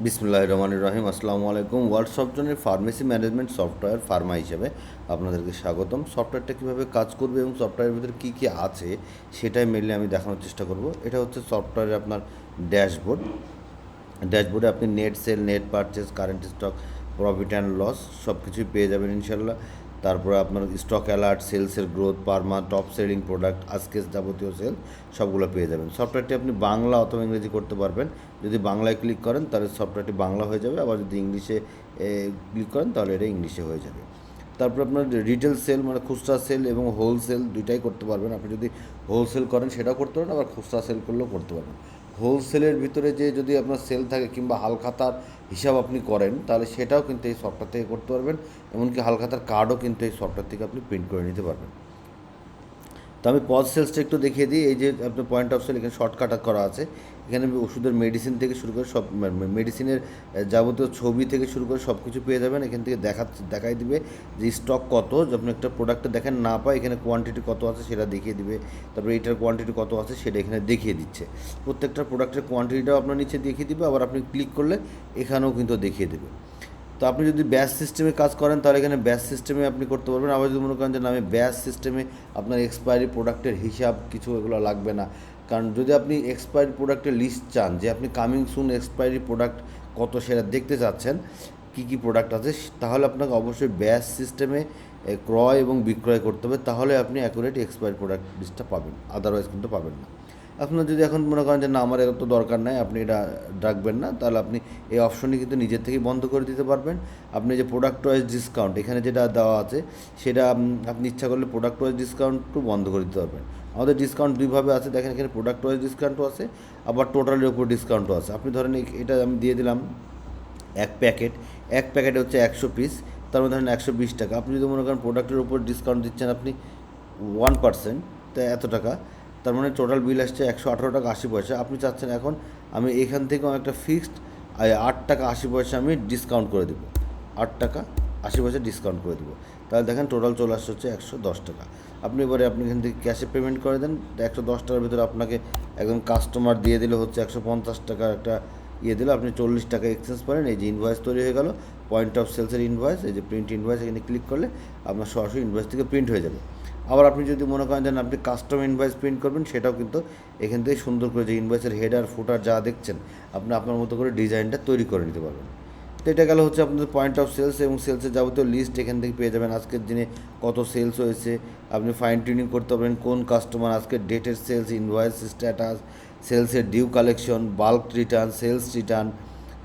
বিসমিল্লাহির রহমানির রহিম। আসসালামু আলাইকুম। ওয়ার্ল্ড সফটজনের ফার্মেসি ম্যানেজমেন্ট সফটওয়্যার ফার্মা হিসেবে আপনাদেরকে স্বাগতম। সফটওয়্যারটা কীভাবে কাজ করবে এবং সফটওয়্যারের ভিতরে কী কী আছে সেটাই মেনলি আমি দেখানোর চেষ্টা করব। এটা হচ্ছে সফটওয়্যারের আপনার ড্যাশবোর্ড। ড্যাশবোর্ডে আপনি net sale, net purchase, current stock, profit and loss সব কিছুই পেয়ে যাবেন ইনশাল্লাহ। তারপরে আপনার স্টক অ্যালার্ট, সেলসের গ্রোথ, পারমা, টপ সেলিং প্রোডাক্ট, আজকের যাবতীয় সেল সবগুলো পেয়ে যাবেন। সফটওয়্যারটি আপনি বাংলা অথবা ইংরেজি করতে পারবেন। যদি বাংলায় ক্লিক করেন তাহলে সফটওয়্যারটি বাংলা হয়ে যাবে, আবার যদি ইংলিশে ক্লিক করেন তাহলে এটা ইংলিশে হয়ে যাবে। তারপর আপনার রিটেল সেল মানে খুচরা সেল এবং হোলসেল দুইটাই করতে পারবেন। আপনি যদি হোলসেল করেন সেটাও করতে পারেন, আবার খুচরা সেল করলেও করতে পারবেন। হোলসেলের ভিতরে যে যদি আপনার সেল থাকে কিংবা হালখাতার হিসাব আপনি করেন তাহলে সেটাও কিন্তু এই সফটওয়্যার থেকে করতে পারবেন। এমনকি হালখাতার কার্ডও কিন্তু এই সফটওয়্যার থেকে আপনি প্রিন্ট করে নিতে পারবেন। তো আমি পজ সেলসটা একটু দেখিয়ে দিই। এই যে আপনার পয়েন্ট অফ সেল এখানে শর্টকাট করা আছে। এখানে ওষুধের মেডিসিন থেকে শুরু করে সব মেডিসিনের যাবতীয় ছবি থেকে শুরু করে সব কিছু পেয়ে যাবেন। এখান থেকে দেখাই দিবে যে স্টক কত, আপনি একটা প্রোডাক্টটা দেখেন না পায় এখানে কোয়ান্টিটি কত আছে সেটা দেখিয়ে দিবে। তারপরে এইটার কোয়ান্টিটি কত আছে সেটা এখানে দেখিয়ে দিচ্ছে। প্রত্যেকটা প্রোডাক্টের কোয়ান্টিটিটাও আপনার নিচে দেখিয়ে দিবে, আবার আপনি ক্লিক করলে এখানেও কিন্তু দেখিয়ে দেবে। তো আপনি যদি ব্যাচ সিস্টেমে কাজ করেন তাহলে এখানে ব্যাচ সিস্টেমে আপনি করতে পারবেন। আবার যদি মনে করেন যে না আমি ব্যাচ সিস্টেমে আপনার এক্সপায়ারি প্রোডাক্টের হিসাব কিছু এগুলো লাগবে না, কারণ যদি আপনি এক্সপায়ারি প্রোডাক্টের লিস্ট চান যে আপনি কামিং সুন এক্সপায়ারি প্রোডাক্ট কত সেটা দেখতে চাচ্ছেন কী কী প্রোডাক্ট আছে, তাহলে আপনাকে অবশ্যই ব্যাচ সিস্টেমে ক্রয় এবং বিক্রয় করতে হবে, তাহলে আপনি অ্যাকুরেট এক্সপায়ারি প্রোডাক্ট লিস্টটা পাবেন, আদারওয়াইজ কিন্তু পাবেন না। আপনার যদি এখন মনে করেন যে না আমার এত দরকার নাই, আপনি এটা রাখবেন না, তাহলে আপনি এই অপশনটি কিন্তু নিজের থেকেই বন্ধ করে দিতে পারবেন। আপনি যে প্রোডাক্ট ওয়াইজ ডিসকাউন্ট এখানে যেটা দেওয়া আছে সেটা আপনি ইচ্ছা করলে প্রোডাক্ট ওয়াইজ ডিসকাউন্টও বন্ধ করে দিতে পারবেন। আমাদের ডিসকাউন্ট দুইভাবে আছে, দেখেন এখানে প্রোডাক্ট ওয়াইজ ডিসকাউন্টও আছে, আবার টোটালের উপর ডিসকাউন্টও আছে। আপনি ধরেন এটা আমি দিয়ে দিলাম এক প্যাকেটে হচ্ছে 100 পিস, তার মধ্যে ধরেন 120 টাকা। আপনি যদি মনে করেন প্রোডাক্টের উপর ডিসকাউন্ট দিচ্ছেন আপনি 1%, তাই এত টাকা, তার মানে টোটাল বিল আসছে 118 টাকা 80 পয়সা। আপনি চাচ্ছেন এখন আমি এখান থেকেও একটা ফিক্সড 8 টাকা 80 পয়সা আমি ডিসকাউন্ট করে দেবো, 8 টাকা 80 পয়সা ডিসকাউন্ট করে দেবো। তাহলে দেখেন টোটাল চলে আসছে হচ্ছে 110 টাকা। আপনি এখান থেকে ক্যাশে পেমেন্ট করে দেন। 110 টাকার ভিতরে আপনাকে একদম কাস্টমার দিয়ে দিলে হচ্ছে 150 টাকার একটা দিলে আপনি 40 টাকা এক্সচেঞ্জ করেন। এই যে ইনভয়েস তৈরি হয়ে গেল, পয়েন্ট অফ সেলসের ইনভয়েস, এই যে প্রিন্ট ইনভয়েস, এখানে ক্লিক করলে আপনার সরাসরি ইনভয়েস থেকে প্রিন্ট হয়ে যাবে। আবার আপনি যদি মনে করেন যে আপনি কাস্টম ইনভয়েস প্রিন্ট করবেন, সেটাও কিন্তু এখান থেকে সুন্দর করে যে ইনভয়েসের হেডার ফুটার যা দেখছেন আপনি আপনার মতো করে ডিজাইনটা তৈরি করে নিতে পারবেন। তো এটা গেল হচ্ছে আপনাদের পয়েন্ট অফ সেলস এবং সেলসের যাবতীয় লিস্ট এখান থেকে পেয়ে যাবেন। আজকের দিনে কত সেলস হয়েছে আপনি ফাইন টিউনিং করতে পারবেন, কোন কাস্টমার আজকের ডেটের সেলস, ইনভয়েস স্ট্যাটাস, সেলসের due collection, bulk return, sales return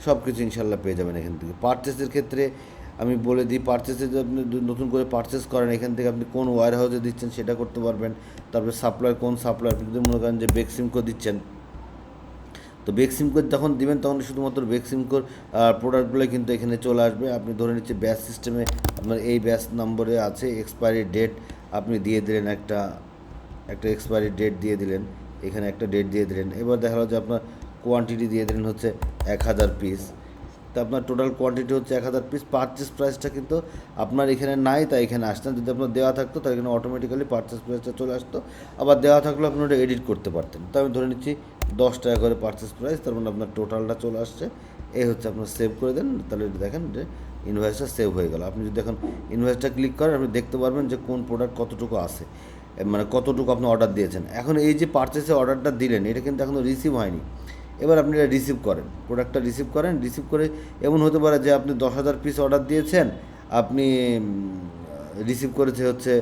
সব কিছু ইনশাল্লাহ পেয়ে যাবেন এখান থেকে। পারচেসের ক্ষেত্রে আমি বলে দিই, পারচেসে যদি আপনি নতুন করে পারচেস করেন এখান থেকে আপনি কোন ওয়্যার হাউসে দিচ্ছেন সেটা করতে পারবেন। তারপরে সাপ্লাই, কোন সাপ্লাই আপনি যদি মনে করেন যে বেক্সিমকো দিচ্ছেন, তো বেক্সিমকো যখন দিবেন তখন শুধুমাত্র বেক্সিমকোর প্রোডাক্টগুলো কিন্তু এখানে চলে আসবে। আপনি ধরে নিচ্ছে ব্যাচ সিস্টেমে আপনার এই ব্যাচ নম্বরে আছে, এক্সপায়ারি ডেট আপনি দিয়ে দিলেন, একটা এক্সপায়ারি ডেট দিয়ে দিলেন, এখানে একটা ডেট দিয়ে দিলেন। এবার দেখা গেলো যে আপনার কোয়ান্টিটি দিয়ে দিলেন হচ্ছে 1000 পিস। তো আপনার টোটাল কোয়ান্টিটি হচ্ছে 1000 পিস। পারচেস প্রাইসটা কিন্তু আপনার এখানে নাই, তাই এখানে আসতেন। যদি আপনার দেওয়া থাকতো তাহলে এখানে অটোমেটিক্যালি পারচেস প্রাইসটা চলে আসতো, আবার দেওয়া থাকলেও আপনি ওটা এডিট করতে পারতেন। তো আমি ধরে নিচ্ছি 10 টাকা করে পারচেস প্রাইস, তার মানে আপনার টোটালটা চলে আসছে। এই হচ্ছে আপনার সেভ করে দেন, তাহলে দেখেন যে ইনভয়েসটা সেভ হয়ে গেল। আপনি যদি এখন ইনভয়েসটা ক্লিক করেন আপনি দেখতে পারবেন যে কোন প্রোডাক্ট কতটুকু আছে, মানে কতটুকু আপনি অর্ডার দিয়েছেন। এখন এই যে পারচেসে অর্ডারটা দিলেন এটা কিন্তু এখনও রিসিভ হয়নি। এবার আপনি এটা রিসিভ করেন, প্রোডাক্টটা রিসিভ করেন। রিসিভ করে এমন হতে পারে যে আপনি 10,000 পিস অর্ডার দিয়েছেন, আপনি রিসিভ করেছে হচ্ছে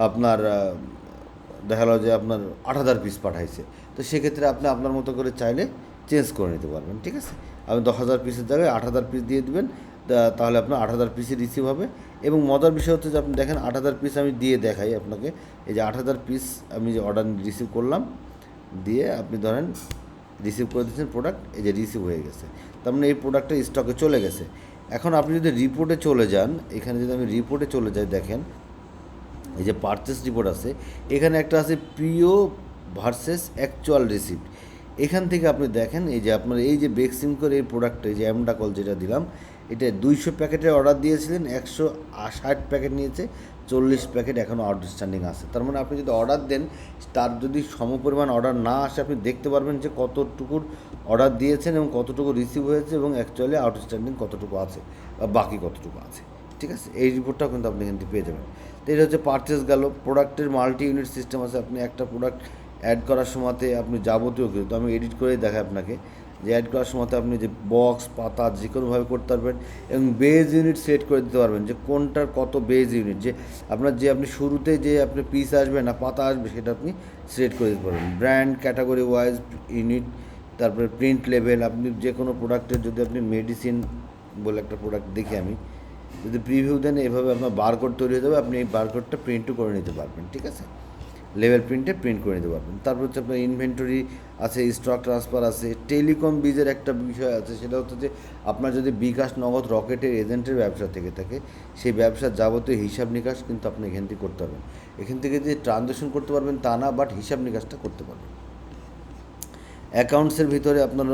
আপনার দেখা গেলো যে আপনার 8,000 পিস পাঠাইছে। তো সেক্ষেত্রে আপনি আপনার মতো করে চাইলে চেঞ্জ করে নিতে পারবেন, ঠিক আছে। আপনি 10,000 পিসের জায়গায় 8,000 পিস দিয়ে দিবেন, তাহলে আপনার 8,000 পিসই রিসিভ হবে। এবং মজার বিষয় হচ্ছে যে আপনি দেখেন 8,000 পিস আমি দিয়ে দেখাই আপনাকে। এই যে 8,000 পিস আমি যে অর্ডার রিসিভ করলাম, দিয়ে আপনি ধরেন রিসিভ করে দিচ্ছেন প্রোডাক্ট, এই যে রিসিভ হয়ে গেছে, তার মানে এই প্রোডাক্টটা স্টকে চলে গেছে। এখন আপনি যদি রিপোর্টে চলে যান, এখানে যদি আমি রিপোর্টে চলে যাই, দেখেন এই যে পারচেস রিপোর্ট আছে, এখানে একটা আছে পিও ভার্সেস অ্যাকচুয়াল রিসিপ্ট। এখান থেকে আপনি দেখেন এই যে আপনার এই যে বেক্সিমকোর এই প্রোডাক্টটা, এই যে অ্যামডাকল যেটা দিলাম, এটা 200 প্যাকেটের অর্ডার দিয়েছিলেন, 160 প্যাকেট নিয়েছে, 40 প্যাকেট এখনও আউটস্ট্যান্ডিং আছে। তার মানে আপনি যদি অর্ডার দেন, তার যদি সমপরিমাণ অর্ডার না আসে, আপনি দেখতে পারবেন যে কতটুকুর অর্ডার দিয়েছেন এবং কতটুকু রিসিভ হয়েছে এবং অ্যাকচুয়ালি আউটস্ট্যান্ডিং কতটুকু আছে বা বাকি কতটুকু আছে। ঠিক আছে, এই রিপোর্টটাও কিন্তু আপনি কিন্তু পেয়ে যাবেন। তো এটা হচ্ছে পারচেস গেল। প্রোডাক্টের মাল্টি ইউনিট সিস্টেম আছে। আপনি একটা প্রোডাক্ট অ্যাড করার সময়তে আপনি যাবতীয় কিছু, তো আমি এডিট করেই দেখাই আপনাকে, যে অ্যাড করার সময়তে আপনি যে বক্স পাতা যে কোনোভাবে করতে পারবেন এবং বেজ ইউনিট সেট করে দিতে পারবেন যে কোনটার কত বেজ ইউনিট, যে আপনার যে আপনি শুরুতে যে আপনি পিস আসবে না পাতা আসবে সেটা আপনি সিলেক্ট করে দিতে পারবেন। ব্র্যান্ড ক্যাটাগরি ওয়াইজ ইউনিট, তারপরে প্রিন্ট লেভেল। আপনি যে কোনো প্রোডাক্টের যদি আপনি মেডিসিন বলে একটা প্রোডাক্ট দেখি আমি, যদি প্রিভিউ দেন এভাবে আপনার বারকোড তৈরি হয়ে যাবে, আপনি এই বারকোডটা প্রিন্টও করে নিতে পারবেন। ঠিক আছে, লেভেল প্রিন্টে প্রিন্ট করে নিতে পারবেন। তারপর হচ্ছে আপনার ইনভেন্টরি আছে, স্টক ট্রান্সফার আছে। টেলিকম বিজের একটা বিষয় আছে, সেটা হচ্ছে যে আপনার যদি বিকাশ, নগদ, রকেটের এজেন্টের ব্যবসা থেকে থাকে, সেই ব্যবসার যাবতীয় হিসাব নিকাশ কিন্তু আপনি এখান থেকে করতে পারবেন। এখান থেকে যে ট্রানজ্যাকশন করতে পারবেন তা না, বাট হিসাব নিকাশটা করতে পারবেন। অ্যাকাউন্টসের ভিতরে আপনার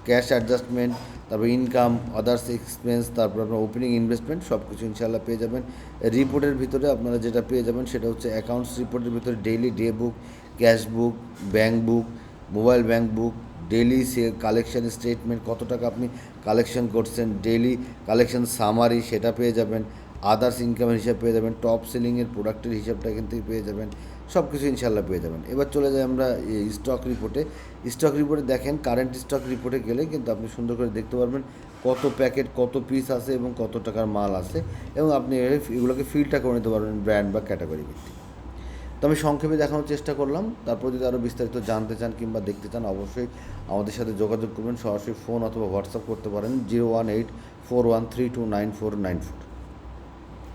ক্যাশ অ্যাডজাস্টমেন্ট, তারপর ইনকাম, আদার্স এক্সপেন্স, তারপর আপনার ওপেনিং ইনভেস্টমেন্ট সব কিছু ইনশাআল্লাহ পেয়ে যাবেন। রিপোর্টের ভিতরে আপনারা যেটা পেয়ে যাবেন সেটা হচ্ছে অ্যাকাউন্টস রিপোর্টের ভিতরে daily day book, cash book, bank book, mobile bank book, daily sale collection statement, কত টাকা আপনি কালেকশন করছেন, ডেইলি কালেকশন সামারি সেটা পেয়ে যাবেন, আদার্স ইনকামের হিসাব পেয়ে যাবেন, টপ সেলিংয়ের প্রোডাক্টের হিসাবটা এখান থেকে পেয়ে যাবেন, সব কিছু ইনশাল্লাহ পেয়ে যাবেন। এবার চলে যাই আমরা স্টক রিপোর্টে। স্টক রিপোর্টে দেখেন, কারেন্ট স্টক রিপোর্টে গেলে কিন্তু আপনি সুন্দর করে দেখতে পারবেন কত প্যাকেট, কত পিস আছে এবং কত টাকার মাল আছে, এবং আপনি এগুলোকে ফিল্টার করে নিতে পারবেন ব্র্যান্ড বা ক্যাটাগরি ভিত্তিক। তো আমি সংক্ষেপে দেখানোর চেষ্টা করলাম। তারপর যদি আরও বিস্তারিত জানতে চান কিংবা দেখতে চান, অবশ্যই আমাদের সাথে যোগাযোগ করবেন। সরাসরি ফোন অথবা হোয়াটসঅ্যাপ করতে পারেন 01841329494।